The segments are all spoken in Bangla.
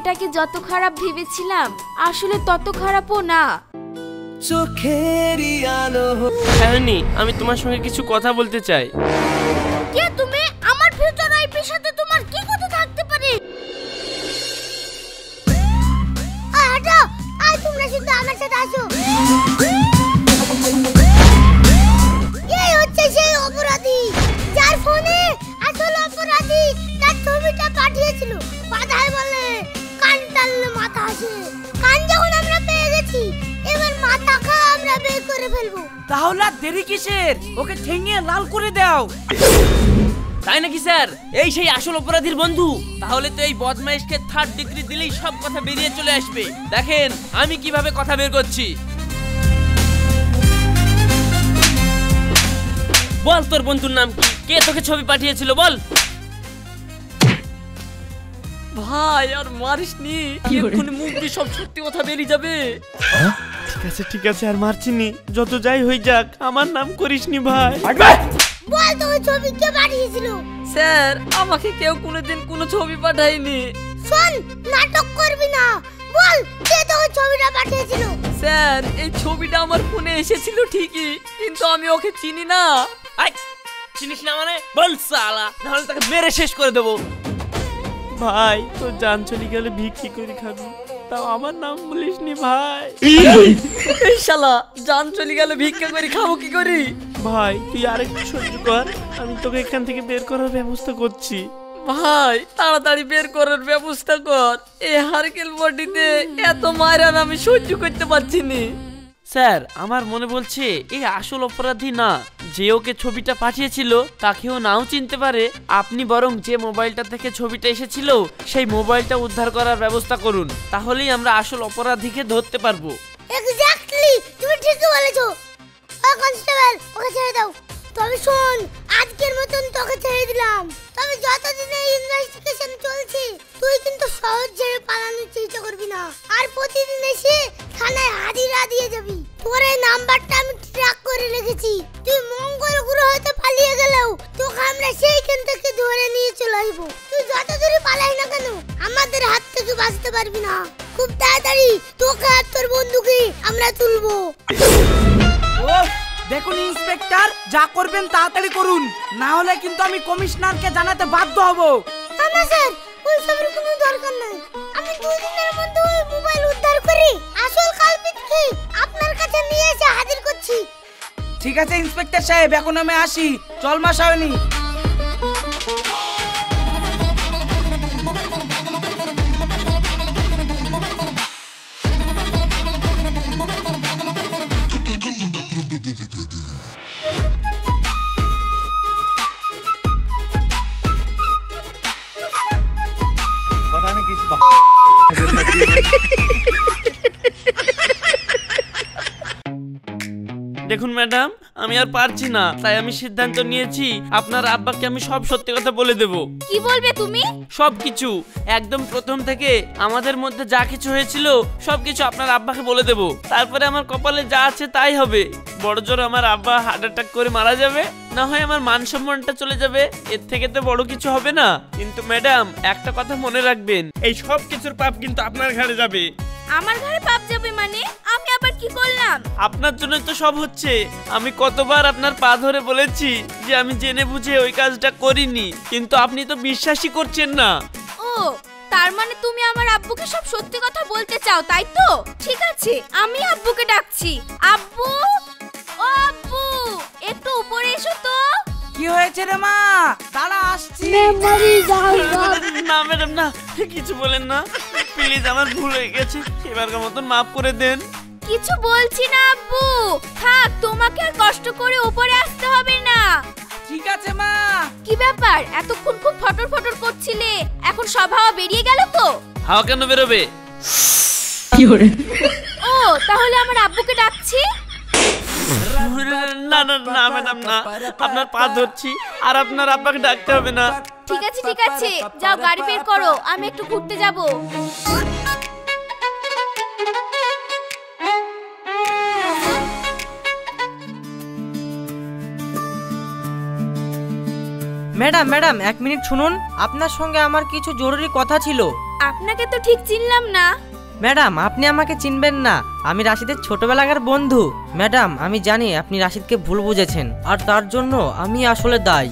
মেয়েটাকে যত খারাপ ভেবেছিলাম আসলে তত খারাপও না। চোখেরই আলো। শায়নি, আমি তোমার সঙ্গে কিছু কথা বলতে চাই। কে তুমি? আমার ফিউচার ওয়াইফের সাথে তোমার কি কথা থাকতে পারে? হাঁটো, আজ তোমরা শুধু আমার সাথে আসো। এই হচ্ছে সেই অপরাধী যার ফোনে আসল অপরাধী তার ছবিটা পাঠিয়েছিল। বাধায় বলে কান টানলে মাথা আসে। কান যখন আমরা পেয়ে গেছি এবার মাথাকে আমরা বের করে ফেলবো। তাহলে আর দেরি কিসের? ওকে ঠেঙিয়ে লাল করে দাও। তাই নাকি স্যার? এই সেই আসল অপরাধীর বন্ধু? তাহলে তো এই বদমাইশকে 3rd ডিগ্রি দিলেই সব কথা বেরিয়ে চলে আসবে। দেখেন আমি কিভাবে কথা বের করছি। বল তোর বন্ধুর নাম কি? কে তোকে ছবি পাঠিয়েছিল বল। ভাই আর মারিসনি, এক্ষুনি মুখ দিয়ে সব সত্যি কথা বেরিয়ে যাবে। ঠিক আছে আর মারছিনি, যত যাই হই যাক আমার নাম করিসনি ভাই। বল তো ওই ছবি কে পাঠিয়েছিল? স্যার আমাকে কেউ কোনোদিন কোনো ছবি পাঠায়নি। শোন, নাটক করবি না, বল কে তো ওই ছবিটা পাঠিয়েছিল? স্যার এই ছবিটা আমার ফোনে এসেছিল ঠিকই, কিন্তু আমি ওকে চিনি না। আই চিনিস না মানে? বল সালা, নাহলে তাকে মেরে শেষ করে দেবো। ভাই তোর জান চলে গেলে ভিক্ষি করে খাবি, তাও আমার নাম বলিসনি ভাই। এই শালা জান চলে গেল ভিক্ষা করে খাবো কি করি? ভাই তুই আরেকটু সহ্য কর, আমি তোকে এখান থেকে বের করার ব্যবস্থা করছি। ভাই তাড়াতাড়ি বের করার ব্যবস্থা কর, এই হারকেল বডিতে এত মারান আমি সহ্য করতে পারছি না। স্যার আমার মনে বলছে এই আসল অপরাধী না, যে ওকে ছবিটা পাঠিয়েছিল তাকেও নাও চিনতে পারে। আপনি বরং যে মোবাইলটা থেকে ছবিটা এসেছিল সেই মোবাইলটা উদ্ধার করার ব্যবস্থা করুন, তাহলেই আমরা আসল অপরাধীকে ধরতে পারবো। এক্স্যাক্টলি, তুমি ঠিকই বলেছো। ও কনস্টেবল, ওকে ছেড়ে দাও। তবে শোন, আজকের মতন তোকে ছেড়ে দিলাম, তবে যতদিন এই ইনভেস্টিগেশন চলছে তুই কিন্তু সহজ ছেড়ে পালানোর চেষ্টা করবি না, আর প্রতিদিন এসে থানায় হাজিরা দিয়ে যাবি। তোর এই নাম্বারটা আমি ট্র্যাক করে রেখেছি, তুই মঙ্গল গ্রহ হতে পালিয়ে গেলেও তোকে আমরা সেইখান থেকে ধরে নিয়ে চলে আসবো। তুই যত দূরে পালাই না কেন আমাদের হাত থেকে বাঁচতে পারবি না। খুব তাড়াতাড়ি তোকে আর তোর বন্ধুকে আমরা তুলবো। দেখুন ইন্সপেক্টর, যা করবেন তাড়াতাড়ি করুন, না হলে কিন্তু আমি কমিশনারকে জানাতে বাধ্য হব। না স্যার, ওই সবের কোনো দরকার নাই। আমি 2 দিনের মধ্যে ওই মোবাইল উদ্ধার করি আসল কালপিটকে আপনার কাছে নিয়ে এসে হাজির করছি। ঠিক আছে ইন্সপেক্টর সাহেব, এখন আমি আসি। চল মা শায়নি। দেখুন ম্যাডাম, আমি আর পারছি না, তাই আমি সিদ্ধান্ত নিয়েছি আপনার আব্বাকে আমি সব সত্যি কথা বলে দেব। কি বলবে তুমি? সবকিছু, একদম প্রথম থেকে আমাদের মধ্যে যা কিছু হয়েছিল সবকিছু আপনার আব্বাকে বলে দেব। তারপরে আমার কপালে যা আছে তাই হবে। বড় জোর আমার আব্বা হার্ট অ্যাটাক করে মারা যাবে, না হয় আমার মান সম্মানটা চলে যাবে, এর থেকে তো বড় কিছু হবে না। কিন্তু ম্যাডাম একটা কথা মনে রাখবেন, এই সব কিছুর পাপ কিন্তু আপনার ঘাড়ে যাবে। আমার ঘরে পাপ যাবে মানে? আমি আবার কি করলাম? আপনার জন্য তো সব হচ্ছে। আমি কতবার আপনার পা ধরে বলেছি যে আমি জেনে বুঝে ওই কাজটা করিনি, কিন্তু আপনি তো বিশ্বাসই করছেন না। ও, তার মানে তুমি আমার আব্বুকে সব সত্যি কথা বলতে চাও, তাই তো? ঠিক আছে, আমি আব্বুকে ডাকছি। আব্বু, ও আব্বু, একটু উপরে এসো তো। কি হয়েছে রে মা? দাঁড়া আসছি। না ম্যাডাম না, কিছু বলেন না প্লিজ, আমার ভুল হয়ে গেছে, এবারকার মতন মাফ করে দেন। কিছু বলছি না আব্বু, থাক, তোমাকে আর কষ্ট করে উপরে আসতে হবে না। ঠিক আছে মা। কি ব্যাপার, এতক্ষণ খুব ফটর ফটর করছিলে, এখন সব হাওয়া বেরিয়ে গেল তো? হাওয়া কেন বেরোবে? ও, তাহলে আমার আব্বুকে ডাকছি। না না না ম্যাডাম না, আপনার পা ধরছি, আর আপনার আব্বাকে ডাকতে হবে না। ঠিক আছে ঠিক আছে, যাও গাড়ি বের করো, আমি একটু ঘুরতে যাব। ম্যাডাম 1 মিনিট শুনুন, আপনার সঙ্গে আমার কিছু জরুরি কথা ছিল। আপনাকে তো ঠিক চিনলাম না। ম্যাডাম, আপনি আমাকে চিনবেন না, আমি রাশিদের ছোটবেলাকার বন্ধু। ম্যাডাম, আমি জানি আপনি রাশিদকে ভুল বুঝেছেন, আর তার জন্য আমি আসলে দায়ী।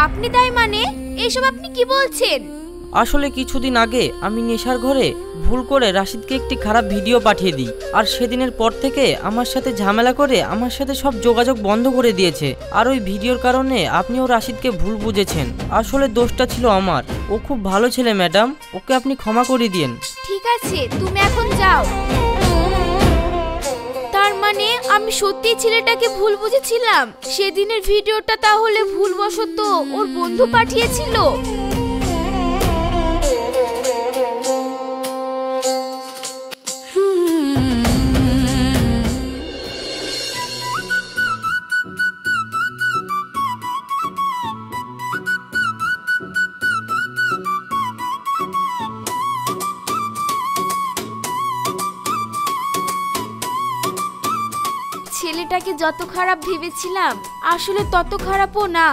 আপনি দায়ী মানে? এসব আপনি কি বলছেন? আসলে কিছুদিন আগে আমি নেশার ঘরে ভুল করে রাশিদকে একটি খারাপ ভিডিও পাঠিয়ে দিই, আর সেদিনের পর থেকে আমার সাথে ঝামেলা করে আমার সাথে সব যোগাযোগ বন্ধ করে দিয়েছে। আর ওই ভিডিওর কারণে আপনিও রাশিদকে ভুল বুঝেছেন। আসলে দোষটা ছিল আমার। ও খুব ভালো ছেলে ম্যাডাম, ওকে আপনি ক্ষমা করে দিন। ঠিক আছে, তুমি এখন যাও। তার মানে আমি সত্যিই ছেলেটাকে ভুল বুঝেছিলাম। সেদিনের ভিডিওটা তাহলে ভুলবশত ওর বন্ধু পাঠিয়েছিল। ছেলেটাকে যত খারাপ ভেবেছিলাম আসলে তত খারাপও না।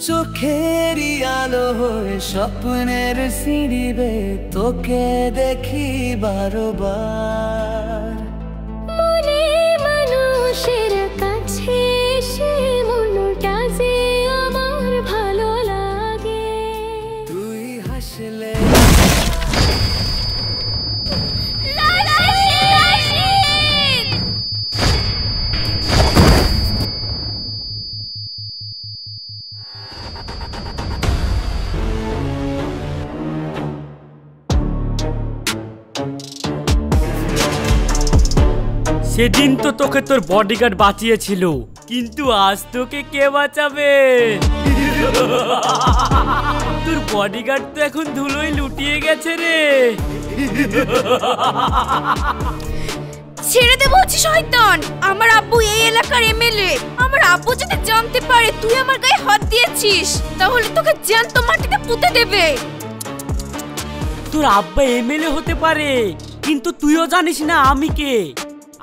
চোখেরই আলো হয়ে স্বপ্নের সিঁড়ি বেয়ে তোকে দেখি বারবার। মনে মানুষের কাছে সে মনটা যে আমার ভালো লাগে। তুই হাসলে সেদিন তো তোকে তোর বডিগার্ড বাঁচিয়েছিল, কিন্তু আজ তোকে কে বাঁচাবে? তোর বডিগার্ড তো এখন ধুলোয় লুটিয়ে গেছে রে। ছেড়ে দে বলছি শয়তান। আমার আব্বু এই এলাকার এমএলএ। আমার আব্বু যদি জানতে পারে তুই আমার গায়ে হাত দিয়েছিস তাহলে তোকে জ্যান্ত মাটিতে পুঁতে দেবে। তোর আব্বা এমএলএ হতে পারে, কিন্তু তুইও জানিস না আমি কে।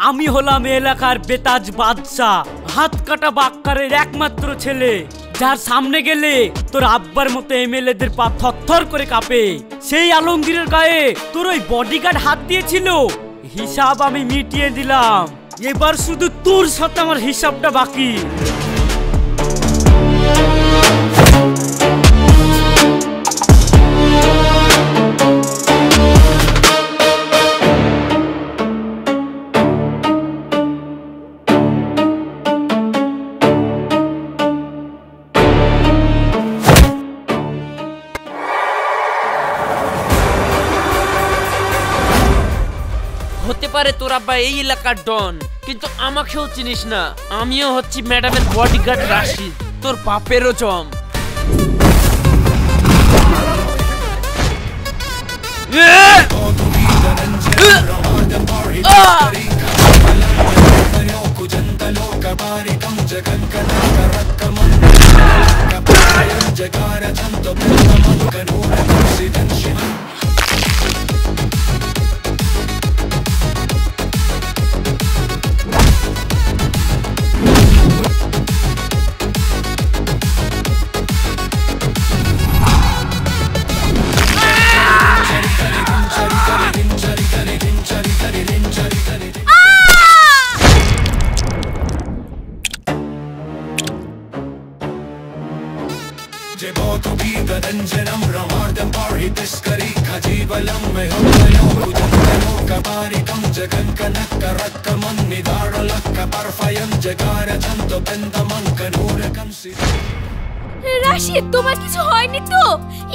আমি হলাম এলাকার বেতাজ বাদশা, হাত কাটা বাক্কারের একমাত্র ছেলে, যার সামনে গেলে তোর আব্বার মতো এমএলএদের পা থরথর করে কাঁপে। সেই আলমগীরের গায়ে তোর ওই বডিগার্ড হাত দিয়েছিল, হিসাব আমি মিটিয়ে দিলাম। এবার শুধু তোর সাথে আমার হিসাবটা বাকি। হতে পারে তোর আব্বা এই এলাকার ডন, কিন্তু আমাকেও চিনিস না। আমিও হচ্ছি ম্যাডামের বডিগার্ড রাশিদ, তোর বাপেরও জম। রাশিদ, তোমার কিছু হয়নি তো?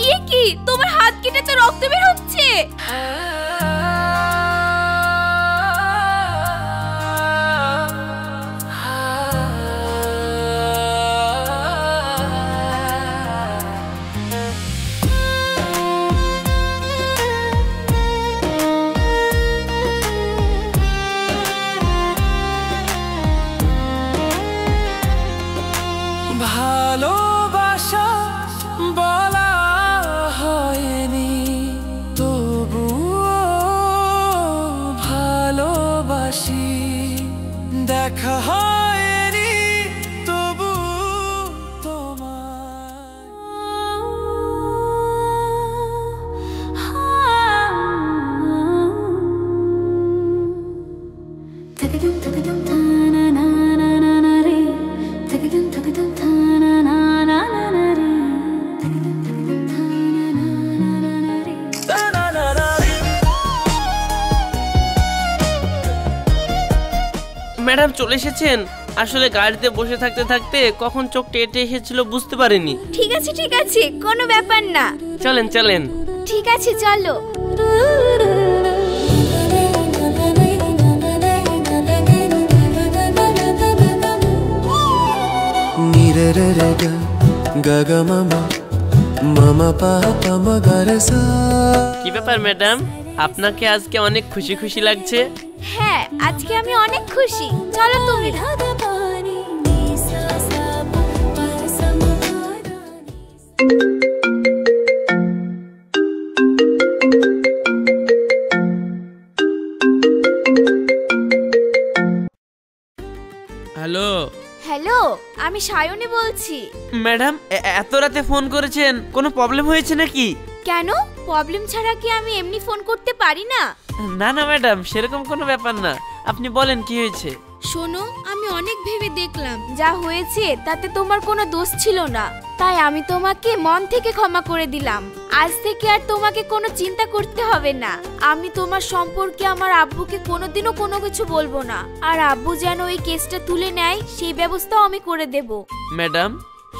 এ কি, তোমার হাত কেটেছে, রক্ত বের হচ্ছে। ভালোবাসা বলা ম্যাডাম চলে এসেছেন? আসলে গাড়িতে বসে থাকতে থাকতে কখন চোখ টেটে এসেছিল বুঝতে পারিনি। ঠিক আছে কোনো ব্যাপার না। চলেন চলেন। ঠিক আছে চলো। নি রে রে গা গা গা মামা মামা পাপা মগরে সা। কি ব্যাপার ম্যাডাম, আপনাকে আজকে অনেক খুশি খুশি লাগছে? হ্যাঁ আজকে আমি অনেক খুশি। চলো তুমি। হ্যালো। হ্যালো, আমি সায়নী বলছি। ম্যাডাম এত রাতে ফোন করেছেন, কোনো প্রবলেম হয়েছে নাকি? কেন, প্রবলেম ছাড়া কি আমি এমনি ফোন করতে পারি না? না না ম্যাডাম, সেরকম কোনো ব্যাপার না, আপনি বলেন কি হয়েছে। শোনো, আমি অনেক ভেবে দেখলাম যা হয়েছে তাতে তোমার কোনো দোষ ছিল না, তাই আমি তোমাকে মন থেকে ক্ষমা করে দিলাম। আজ থেকে আর তোমাকে কোনো চিন্তা করতে হবে না। আমি তোমার সম্পর্কে আমার আব্বুকে কোনোদিনও কোনো কিছু বলবো না, আর আব্বু যেন ওই কেসটা তুলে নেয় সেই ব্যবস্থাও আমি করে দেব। ম্যাডাম,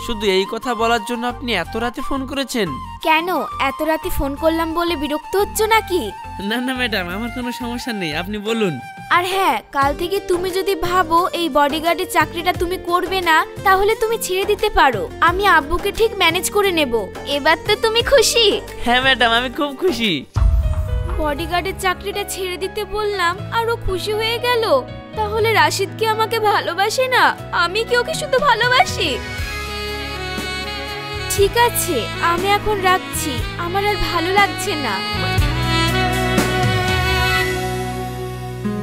শুধু এই কথা বলার জন্য আপনি এত রাতে ফোন করেছেন? কেন, এত রাতে ফোন করলাম বলে বিরক্ত হচ্ছ নাকি? না না ম্যাডাম, আমার কোনো সমস্যা নেই, আপনি বলুন। আর হ্যাঁ, কাল থেকে তুমি যদি ভাবো এই বডিগার্ডের চাকরিটা তুমি করবে না, তাহলে তুমি ছেড়ে দিতে পারো। আমি আব্বুকে ঠিক ম্যানেজ করে নেব। এবার তো তুমি খুশি? হ্যাঁ ম্যাডাম, আমি খুব খুশি। বডিগার্ডের চাকরিটা ছেড়ে দিতে বললাম আর ও খুশি হয়ে গেল। তাহলে রাশিদ কি আমাকে ভালোবাসে না? আমি কি ওকে শুধু ভালোবাসি? ঠিক আছে, আমি এখন রাখছি, আমার আর ভালো লাগছে না।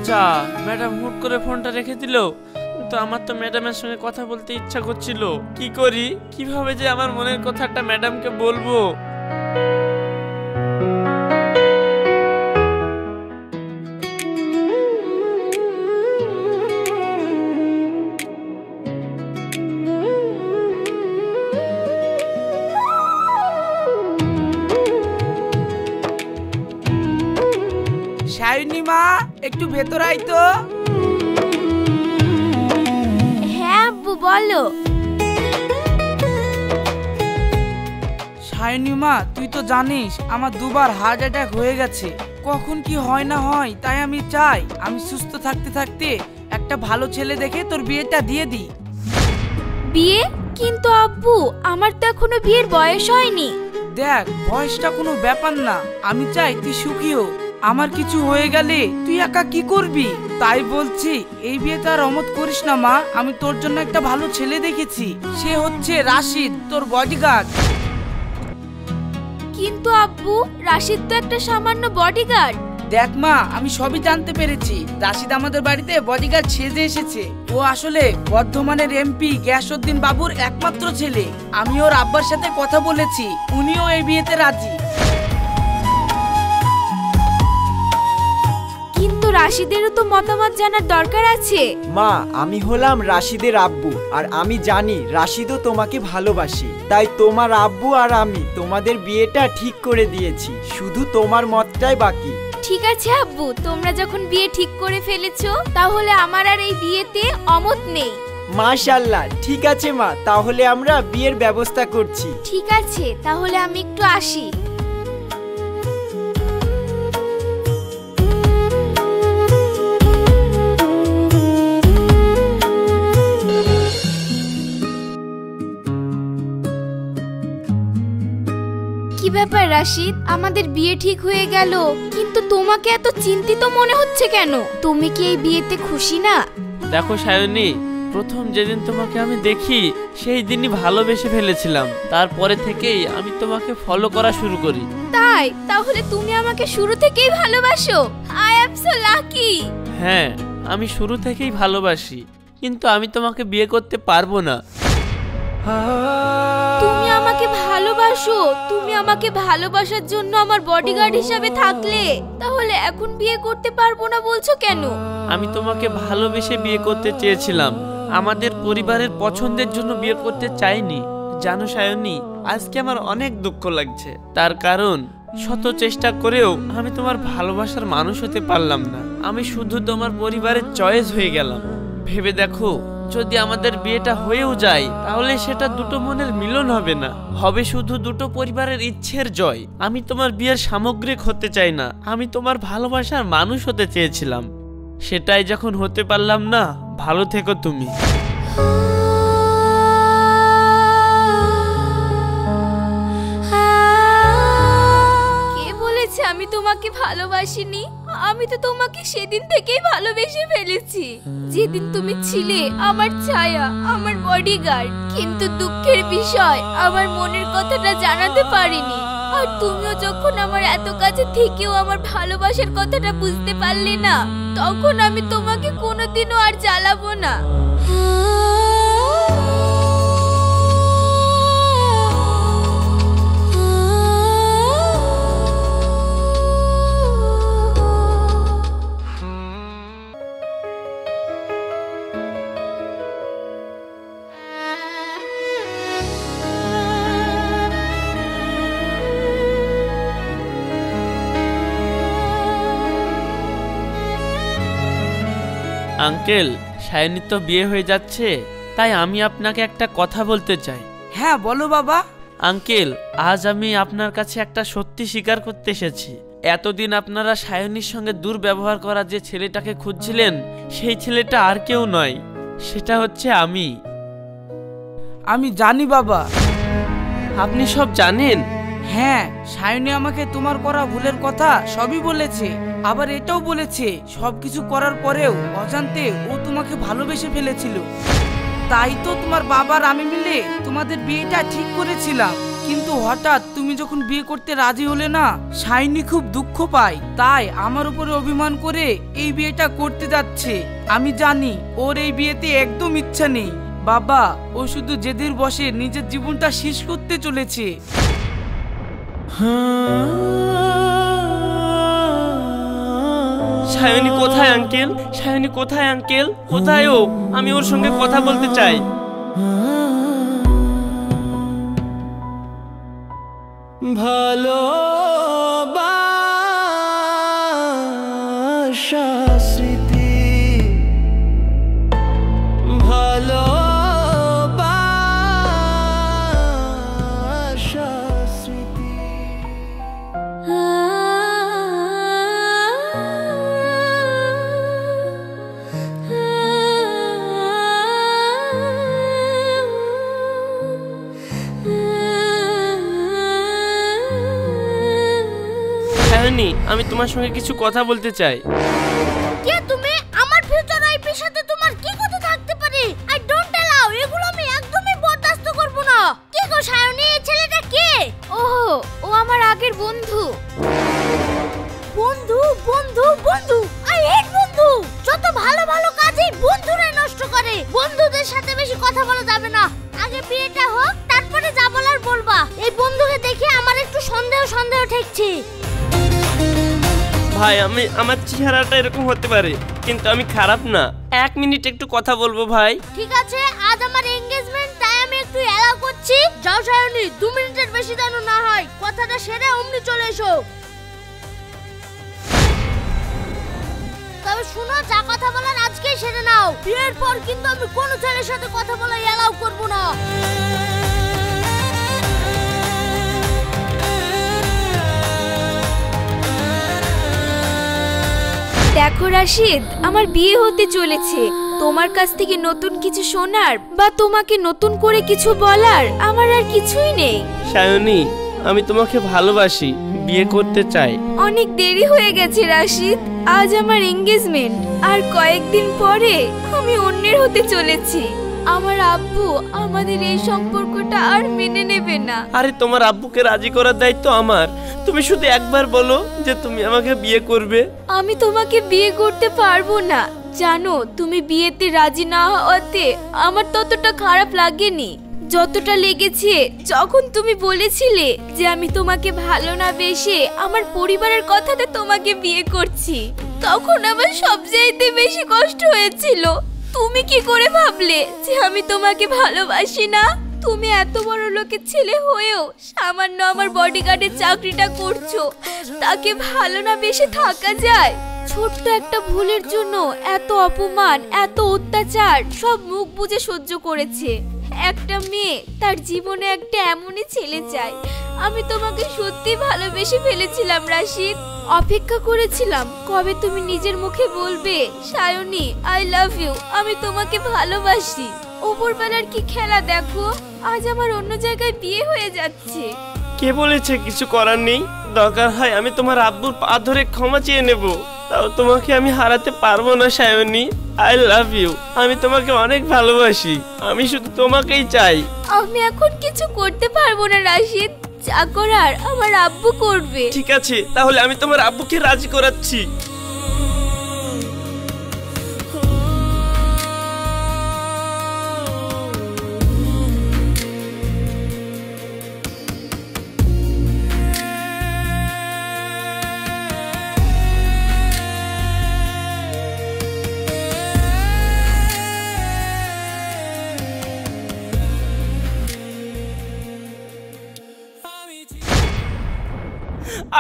যা, ম্যাডাম হুট করে ফোনটা রেখে দিল। তো আমার তো ম্যাডামের সঙ্গে কথা বলতে ইচ্ছা করছিল। কি করি, কিভাবে যে আমার মনের কথাটা ম্যাডামকে বলবো। সায়নী মা, একটু ভেতর আই তো। হ্যাঁ আব্বু বলো। সায়নী মা, তুই তো জানিস আমার দুবার হার্ট অ্যাটাক হয়ে গেছে। কখন কি হয় না হয়, তাই আমি চাই আমি সুস্থ থাকতে থাকতে একটা ভালো ছেলে দেখে তোর বিয়েটা দিয়ে দিই। বিয়ে? কিন্তু আব্বু, আমার তো এখনো বিয়ের বয়স হয়নি। দেখ, বয়সটা কোনো ব্যাপার না, আমি চাই তুই সুখী হো। আমার কিছু হয়ে গেলে তুই একা কি করবি? তাই বলছি এই বিয়েটা আর অমত করিস না মা। আমি তোর জন্য একটা ভালো ছেলে দেখেছি, সে হচ্ছে রাশিদ, তোর বডিগার্ড। কিন্তু আব্বু, রাশিদ তো একটা সামান্য বডিগার্ড। দেখ মা, আমি সবই জানতে পেরেছি। রাশিদ আমাদের বাড়িতে বডিগার্ড সেজে এসেছে। ও আসলে বর্ধমানের এমপি গ্যাসউদ্দিন বাবুর একমাত্র ছেলে। আমি ওর আব্বার সাথে কথা বলেছি, উনিও এই বিয়েতে রাজি। কিন্তু রাশিদেরও তো মতামত জানার দরকার আছে। মা, আমি হলাম রাশিদের আব্বু, আর আমি জানি রাশিদও তোমাকে ভালোবাসে। তাই তোমার আব্বু আর আমি তোমাদের বিয়েটা ঠিক করে দিয়েছি, শুধু তোমার মতটাই বাকি। ঠিক আছে আব্বু, তোমরা যখন বিয়ে ঠিক করে ফেলেছো, তাহলে আমার আর এই বিয়েতে অমত নেই। মাশাআল্লাহ, ঠিক আছে মা, তাহলে আমরা বিয়ের ব্যবস্থা করছি। ঠিক আছে, তাহলে আমি একটু আসি। কি ব্যাপার রাশিদ, আমাদের বিয়ে ঠিক হয়ে গেল, কিন্তু তোমাকে এত চিন্তিত মনে হচ্ছে কেন? তুমি কি এই বিয়েতে খুশি না? দেখো সায়নী, প্রথম যেদিন তোমাকে আমি দেখি সেই দিনই ভালোবেসে ফেলেছিলাম। তারপরে থেকেই আমি তোমাকে ফলো করা শুরু করি। তাই? তাহলে তুমি আমাকে শুরু থেকেই ভালোবাসো? I am so lucky. হ্যাঁ, আমি শুরু থেকেই ভালোবাসি, কিন্তু আমি তোমাকে বিয়ে করতে পারবো না। তুমি আমাকে ভালোবাসো? তুমি আমাকে ভালোবাসার জন্য আমার বডিগার্ড হিসেবে থাকলে, তাহলে এখন বিয়ে করতে পারবো না বলছো কেন? আমি তোমাকে ভালোবেসে বিয়ে করতে চেয়েছিলাম, আমাদের পরিবারের পছন্দের জন্য বিয়ে করতে চাইনি। জানো সায়নী, আজকে আমার অনেক দুঃখ লাগছে। তার কারণ শত চেষ্টা করেও আমি তোমার ভালোবাসার মানুষ হতে পারলাম না। আমি শুধু তোমার পরিবারের চয়েস হয়ে গেলাম। ভেবে দেখো, যদি আমাদের বিয়েটা হয়েও যায় তাহলে সেটা দুটো মনের মিলন হবে না, হবে শুধু দুটো পরিবারের ইচ্ছের জয়। আমি তোমার বিয়ের সামগ্রিক হতে চাই না, আমি তোমার ভালোবাসার মানুষ হতে চেয়েছিলাম। সেটাই যখন হতে পারলাম না, ভালো থেকো তুমি। আমি তোমাকে ভালোবাসিনি, আমি তো তোমাকে সেদিন থেকেই ভালোবেসে ফেলেছি, যেদিন তুমি ছিলে আমার ছায়া, আমার বডিগার্ড। কিন্তু দুঃখের বিষয়, আমার মনের কথাটা জানাতে পারিনি। আর তুমিও যখন আমার এত কাছে থেকেও আমার ভালোবাসার কথাটা বুঝতে পারলে না, তখন আমি তোমাকে কোনোদিনও আর জ্বালাবো না। আঙ্কেল, সায়নী তো বিয়ে হয়ে যাচ্ছে, তাই আমি আপনাকে একটা কথা বলতে চাই। হ্যাঁ বলো বাবা। আঙ্কেল, আজ আমি আপনার কাছে একটা সত্যি স্বীকার করতে এসেছি। এতদিন আপনারা সায়নীর সঙ্গে দুর্ব্যবহার করা যে ছেলেটাকে খুঁজছিলেন, সেই ছেলেটা আর কেউ নয়, সেটা হচ্ছে আমি। আমি জানি বাবা। আপনি সব জানেন? হ্যাঁ, সায়নী আমাকে তোমার করা ভুলের কথা সবই বলেছে। আবার এটাও বলেছে সবকিছু করার পরেও অজান্তে ও তোমাকে ভালোবেসে ফেলেছিল। তাই তো তোমার বাবার আমি মিলে তোমাদের বিয়েটা ঠিক করেছিলাম। কিন্তু হঠাৎ তুমি যখন বিয়ে করতে রাজি হলে না, সায়নী খুব দুঃখ পায়। তাই আমার উপরে অভিমান করে এই বিয়েটা করতে যাচ্ছে। আমি জানি ওর এই বিয়েতে একদম ইচ্ছা নেই বাবা। ও শুধু জেদের বসে নিজের জীবনটা শেষ করতে চলেছে। সায়নী কোথায় আঙ্কেল? সায়নী কোথায় আঙ্কেল? কোথায় ও? আমি ওর সঙ্গে কথা বলতে চাই। ভালোবাসা স্মৃতি, ভালোবাসা স্মৃতি। সায়নী, আমি তোমার সঙ্গে কিছু কথা বলতে চাই। কে তুমি? আমার ফিউচার ওয়াইফের সাথে তোমার কি কথা থাকতে পারে? I don't allow. এগুলো আমি একদমই বরদাস্ত করব না। কে গো সায়নী? এই ছেলেটা কে? ওহো, ও আমার আগের বন্ধু। বন্ধু বন্ধু বন্ধু? আই হেট বন্ধু। যত ভালো ভালো কাজই বন্ধুরাই নষ্ট করে। বন্ধুদের সাথে বেশি কথা বলা যাবে না। আগে বিয়েটা হোক, তারপরে যা বলার বলবা। এই বন্ধুকে দেখে আমার একটু সন্দেহ সন্দেহ ঠেকছে। ভাই, আমার চেহারাটা এরকম হতে পারে, কিন্তু আমি খারাপ না। 1 মিনিট একটু কথা বলবো ভাই? ঠিক আছে, আজ আমার এনগেজমেন্ট, তাই আমি একটু অ্যালাউ করছি। যাও সায়নী, 2 মিনিটের বেশি যেন না হয়। কথাটা সেরে অমনি চলে এসো। তবে শুনো, যা কথা বলার আজকেই সেরে নাও। বিয়ের পর কিন্তু আমি কোনো ছেলের সাথে কথা বলা অ্যালাউ করব না। দেখো রাশিদ, আমার বিয়ে হতে চলেছে। তোমার কাছ থেকে নতুন কিছু শোনার বা তোমাকে নতুন করে কিছু বলার আমার আর কিছুই নেই। সায়নী, আমি তোমাকে ভালোবাসি, বিয়ে করতে চাই। অনেক দেরি হয়ে গেছে রাশিদ, আজ আমার এনগেজমেন্ট, আর কয়েকদিন পরে আমি অন্যের হতে চলেছি। আমার আব্বু আমাদের এই সম্পর্কটা আর মেনে নেবে না। আরে, তোমার আব্বুকে রাজি করার দায়িত্ব আমার। তুমি শুধু একবার বলো যে তুমি আমাকে বিয়ে করবে। আমি তোমাকে বিয়ে করতে পারবো না। জানো, তুমি বিয়েতে রাজি না হওয়াতে আমার ততটা খারাপ লাগেনি যতটা লেগেছে যখন তুমি বলেছিলে যে আমি তোমাকে ভালো না বেসে আমার পরিবারের কথাতে তোমাকে বিয়ে করছি। তখন আমার সবচাইতে বেশি কষ্ট হয়েছিল। তুমি কি করে ভাবলে যে আমি তোমাকে ভালোবাসি না? তুমি এত বড় লোকের ছেলে হয়েও সামান্য আমার বডিগার্ডের চাকরিটা করছো। তাকে ভালো না বেশে থাকা যায়? ছোট্ট একটা ভুলের জন্য এত অপমান, এত অত্যাচার সব মুখ বুজে সহ্য করেছে। একটা মেয়ে তার জীবনে একটা এমনই ছেলে চায়। আমি তোমাকে সত্যি ভালোবেসে ফেলেছিলাম রাশিদ। অপেক্ষা করেছিলাম কবে তুমি নিজের মুখে বলবে, সায়নী আই লাভ ইউ, আমি তোমাকে ভালোবাসি। উপরবেলার কি খেলা দেখো, আজ আমার অন্য জায়গায় বিয়ে হয়ে যাচ্ছে। কে বলেছে কিছু করার নেই? দরকার হয় আমি তোমার আব্বুর পা ধরে ক্ষমা চেয়ে নেব, তাও তোমাকে আমি হারাতে পারবো না সায়নী। আই লাভ ইউ, আমি তোমাকে অনেক ভালোবাসি, আমি শুধু তোমাকেই চাই। আমি এখন কিছু করতে পারবো না রাশিদ, যা করার আমার আব্বু করবে। ঠিক আছে, তাহলে আমি তোমার আব্বুকে রাজি করাচ্ছি।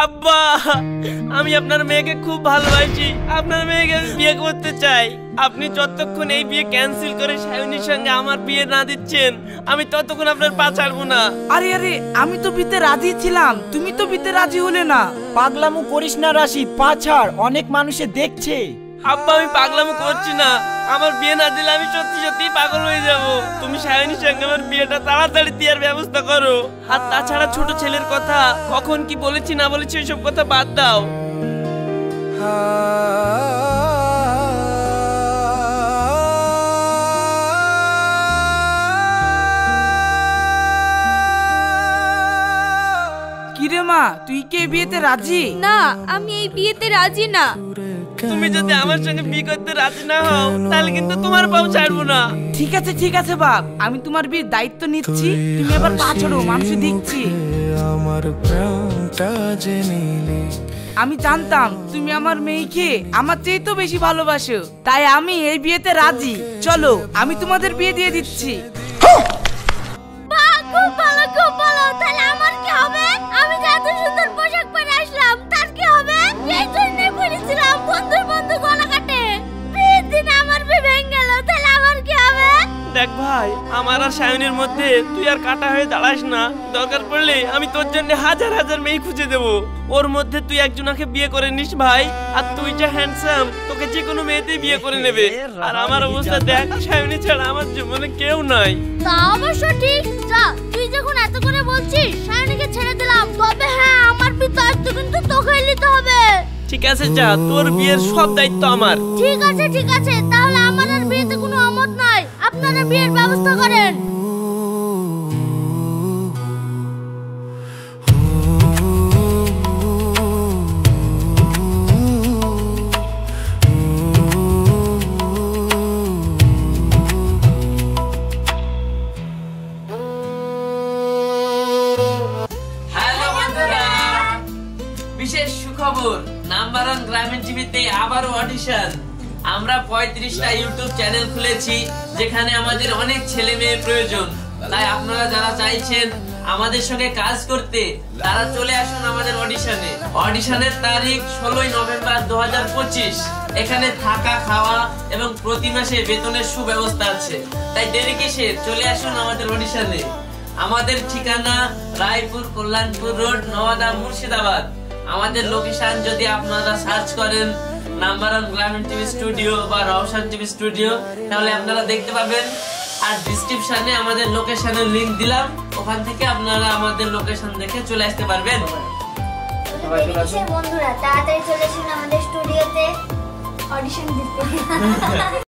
আব্বা, আমি আপনার মেয়েকে খুব ভালোবাসি, আপনার মেয়েকে আমি বিয়ে করতে চাই। আপনি যতক্ষণ এই বিয়ে ক্যান্সেল করে সায়নীর সঙ্গে আমার বিয়ে না দিচ্ছেন, আমি ততক্ষণ আপনার পা ছাড়বো না। আরে আরে, আমি তো বিতে রাজি ছিলাম, তুমি তো বিতে রাজি হলে না। পাগলামো করিস না রাশিদ, পা ছাড়, অনেক মানুষে দেখছে। আব্বা, আমি পাগলামো করছি না, আমার বিয়ে না দিলে আমি সত্যি সত্যি পাগল হয়ে যাব। তুমি সায়নীর সঙ্গে আমার বিয়েটা তাড়াতাড়ি দেওয়ার ব্যবস্থা করো। আর তাছাড়া ছোট ছেলের কথা, কখন কি বলেছি না বলেছি ওইসব কথা বাদ দাও। কিরে মা, তুই কি এই বিয়েতে রাজি? না, আমি এই বিয়েতে রাজি না। তুমি যদি আমার সঙ্গে বিয়ে করতে রাজি না হও, তাহলে কিন্তু তোমার পাও ছাড়বো না। ঠিক আছে ঠিক আছে বাপ, আমি তোমার বিয়ের দায়িত্ব নিচ্ছি, তুমি এবার পা ছাড়ো, মানুষ দেখছি। আমার প্রাণটা জেনে আমি জানতাম তুমি আমার মেয়েকে আমার চেয়ে তো বেশি ভালোবাসো, তাই আমি এই বিয়েতে রাজি। চলো, আমি তোমাদের বিয়ে দিয়ে দিচ্ছি। খুব ভালো, খুব ভালো। তাহলে আমার কি হবে? আমি যে এত সুন্দর পোশাক পরে আসলাম, তার কি হবে? এই জন্য বলেছিলাম বন্ধুর বন্ধু গলা কাটে। বিয়ের দিন আমার বিয়ে ভেঙে গেল, তাহলে আমার কি হবে? দেখ ভাই, আমার আর সায়নীর মধ্যে তুই আর কাটা হয়ে দাঁড়াস না। দরকার পড়লে আমি তোর জন্য হাজার হাজার মেয়ে খুঁজে দেবো, ওর মধ্যে তুই একজনকে বিয়ে করে নিস ভাই। আর তুই যে হ্যান্ডসাম, তোকে যে কোনো মেয়েতেই বিয়ে করে নেবে। আর আমার অবস্থা দেখ, সায়নী ছাড়া আমার জীবনে কেউ নাই। তা অবশ্য ঠিক। যা, তুই যখন এত করে বলছিস, সায়নীকে ছেড়ে দিলাম। তবে হ্যাঁ, আমার বিয়ের দায়িত্ব কিন্তু তোকেই নিতে হবে। ঠিক আছে, যা, তোর বিয়ের সব দায়িত্ব আমার। ঠিক আছে ঠিক আছে, তাহলে আমার আর বিয়েতে কোনো আমত নাই, আপনারা বিয়ের ব্যবস্থা করেন। বিশেষ সুখবর, নাম্বার ওয়ান গ্রামীণ টিভিতে আবারও অডিশন। আমরা 35টা ইউটিউব চ্যানেল খুলেছি, যেখানে আমাদের অনেক ছেলে মেয়ের প্রয়োজন। তাই আপনারা যারা চাইছেন আমাদের সঙ্গে কাজ করতে, তারা চলে আসুন আমাদের অডিশনে। অডিশনের তারিখ 16 নভেম্বর 2025। এখানে থাকা, খাওয়া এবং প্রতি মাসে বেতনের সুব্যবস্থা আছে। তাই দেরি কিসের, চলে আসুন আমাদের অডিশনে। আমাদের ঠিকানা রায়পুর কল্যাণপুর রোড, নওয়াদা, মুর্শিদাবাদ। আমাদের লোকেশন যদি আপনারা সার্চ করেন নাম্বার ওয়ান গ্রামীণ টিভি স্টুডিও বা রওশন টিভি স্টুডিও, তাহলে আপনারা দেখতে পাবেন। আর ডেসক্রিপশনে আমাদের লোকেশনের লিংক দিলাম, ওখান থেকে আপনারা আমাদের লোকেশন দেখে চলে আসতে পারবেন। বন্ধুরা তাড়াতাড়ি চলে আসুন আমাদের স্টুডিওতে অডিশন দিতে।